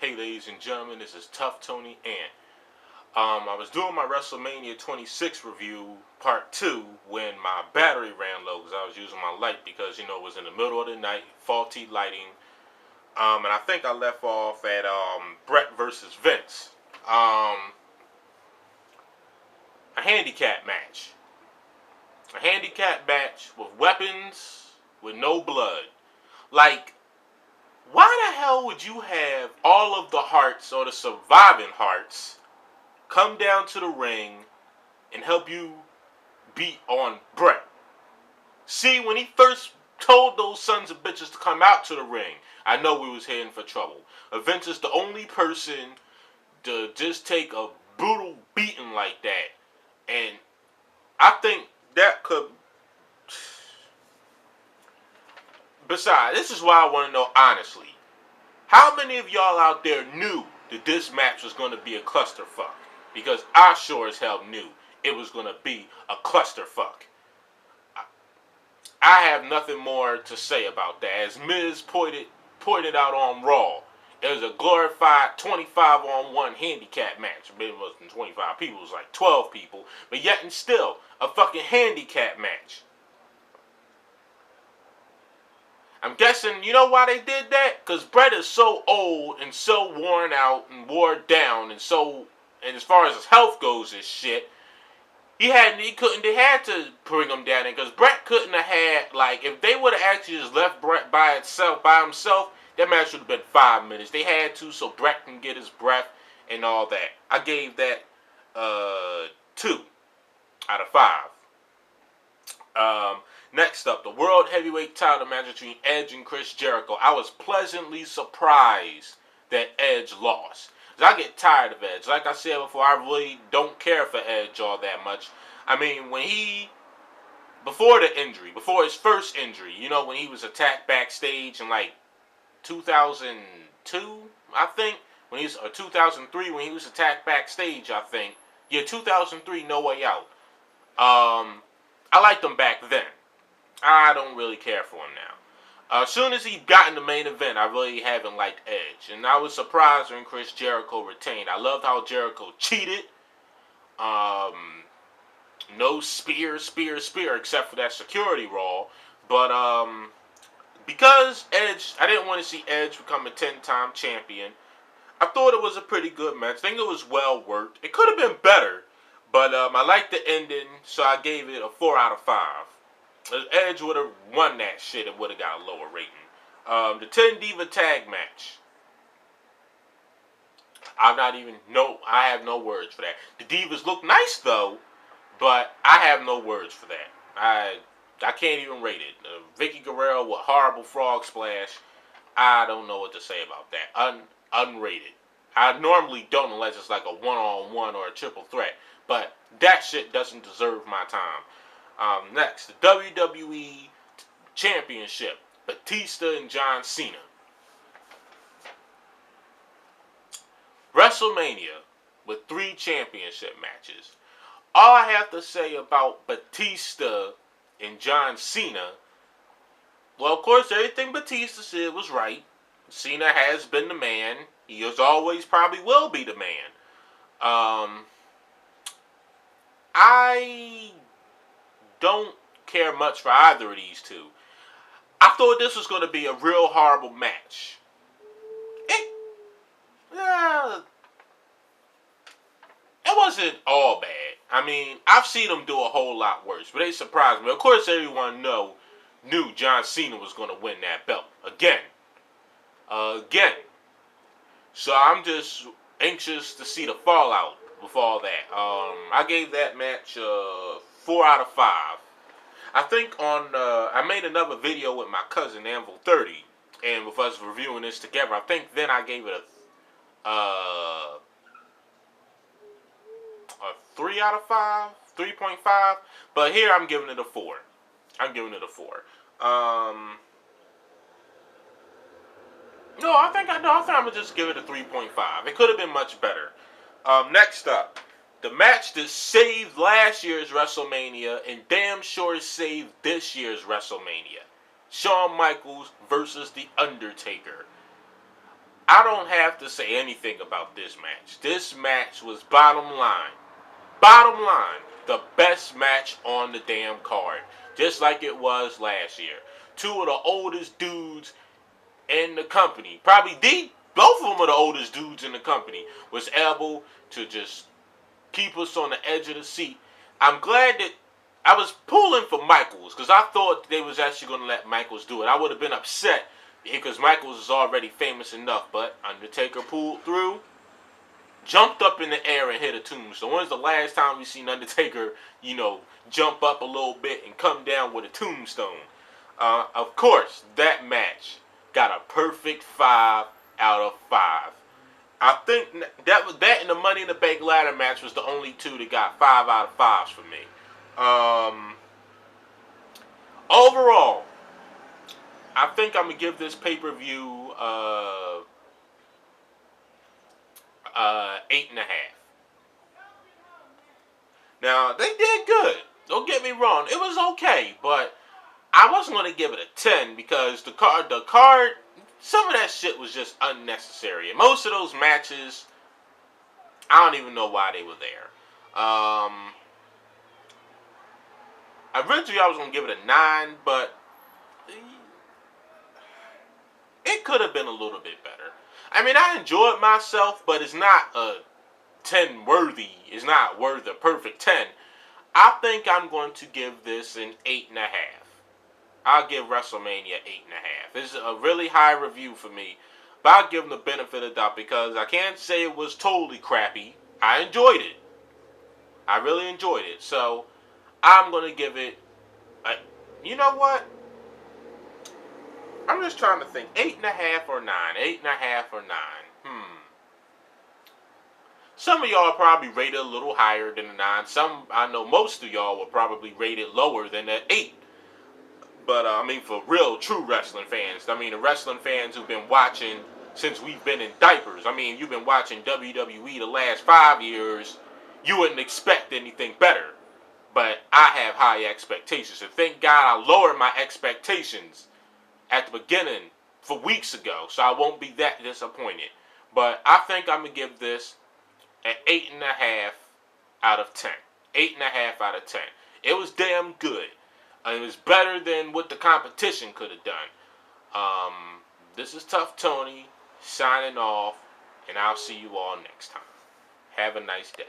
Hey ladies and gentlemen, this is Tough Tony Ant. I was doing my WrestleMania 26 review part 2 when my battery ran low because I was using my light because, it was in the middle of the night, faulty lighting. And I think I left off at Bret versus Vince. A handicap match. A handicap match with weapons, with no blood. Like, why the hell would you have all of the Harts or the surviving Harts come down to the ring and help you beat on Bret? See, when he first told those sons of bitches to come out to the ring, I know we was heading for trouble. Vince is the only person to just take a brutal beating like that. And I think that could... Besides, this is why I want to know honestly. How many of y'all out there knew that this match was going to be a clusterfuck? Because I sure as hell knew it was going to be a clusterfuck. I have nothing more to say about that. As Miz pointed out on Raw, it was a glorified 25-on-1 handicap match. Maybe it wasn't 25 people, it was like 12 people. But yet and still, a fucking handicap match. I'm guessing, you know why they did that? Because Bret is so old and so worn out and wore down and as far as his health goes and shit, they had to bring him down there because Bret couldn't have had, like, if they would have actually just left Bret by himself, that match would have been 5 minutes. They had to so Bret can get his breath and all that. I gave that 2 out of 5. Next up, the World Heavyweight title match between Edge and Chris Jericho. I was pleasantly surprised that Edge lost. I get tired of Edge. Like I said before, I really don't care for Edge all that much. I mean, before his first injury, when he was attacked backstage in like 2002, I think, or 2003 when he was attacked backstage, I think. Yeah, 2003, No Way Out. I liked him back then. I don't really care for him now. As soon as he got in the main event, I really haven't liked Edge. And I was surprised when Chris Jericho retained. I loved how Jericho cheated. No spear, except for that security roll. But because Edge, I didn't want to see Edge become a 10-time champion. I thought it was a pretty good match. I think it was well worked. It could have been better. But I liked the ending, so I gave it a 4 out of 5. Edge would have won that shit and would have got a lower rating. The 10 Diva tag match. I have no words for that. The Divas look nice though, but I have no words for that. I can't even rate it. Vicky Guerrero with horrible frog splash. I don't know what to say about that. Unrated. I normally don't unless it's like a one-on-one or a triple threat. But that shit doesn't deserve my time. Next, the WWE Championship. Batista and John Cena. WrestleMania with 3 championship matches. All I have to say about Batista and John Cena, well, of course, everything Batista said was right. Cena has been the man. He has always probably will be the man. I don't care much for either of these two. I thought this was going to be a real horrible match. It wasn't all bad. I mean, I've seen them do a whole lot worse, but they surprised me. Of course, everyone knew John Cena was going to win that belt. Again. So I'm just anxious to see the fallout with all that. I gave that match 4 out of 5. I think I made another video with my cousin Anvil 30, and with us reviewing this together, I think then I gave it a 3 out of 5, 3.5. But here I'm giving it a 4. No, I think I'm gonna just give it a 3.5. It could have been much better. Next up, the match that saved last year's WrestleMania and damn sure saved this year's WrestleMania. Shawn Michaels versus The Undertaker. I don't have to say anything about this match. This match was bottom line, the best match on the damn card. Just like it was last year. Two of the oldest dudes in the company, both of them are the oldest dudes in the company, was able to just keep us on the edge of the seat. I'm glad that I was pulling for Michaels because I thought they was actually going to let Michaels do it. I would have been upset because Michaels is already famous enough, but Undertaker pulled through, jumped up in the air and hit a tombstone. When's the last time we seen Undertaker, jump up a little bit and come down with a tombstone? Of course, that match got a perfect 5 out of 5. I think that and the Money in the Bank ladder match was the only two that got 5 out of 5s for me. Overall, I think I'm gonna give this pay-per-view 8.5. Now they did good. Don't get me wrong, it was okay, but I wasn't gonna give it a 10 because the card, some of that shit was just unnecessary. And most of those matches, I don't even know why they were there. Originally I was gonna give it a 9, but it could have been a little bit better. I mean, I enjoyed myself, but it's not a 10 worthy. It's not worth a perfect 10. I think I'm going to give this an 8.5. I'll give WrestleMania 8.5. This is a really high review for me, but I'll give them the benefit of the doubt because I can't say it was totally crappy. I enjoyed it. I really enjoyed it. So I'm going to give it you know what? I'm just trying to think. 8.5 or 9. 8.5 or 9. Some of y'all probably rate it a little higher than a 9. Some, I know most of y'all will probably rate it lower than an 8. But, I mean, for real, true wrestling fans. I mean, the wrestling fans who've been watching since we've been in diapers. I mean, you've been watching WWE the last 5 years. You wouldn't expect anything better. But I have high expectations. And thank God I lowered my expectations at the beginning for weeks ago. So I won't be that disappointed. But I think I'm going to give this an 8.5 out of 10. 8.5 out of 10. It was damn good. It was better than what the competition could have done. This is Tough Tony signing off, and I'll see you all next time. Have a nice day.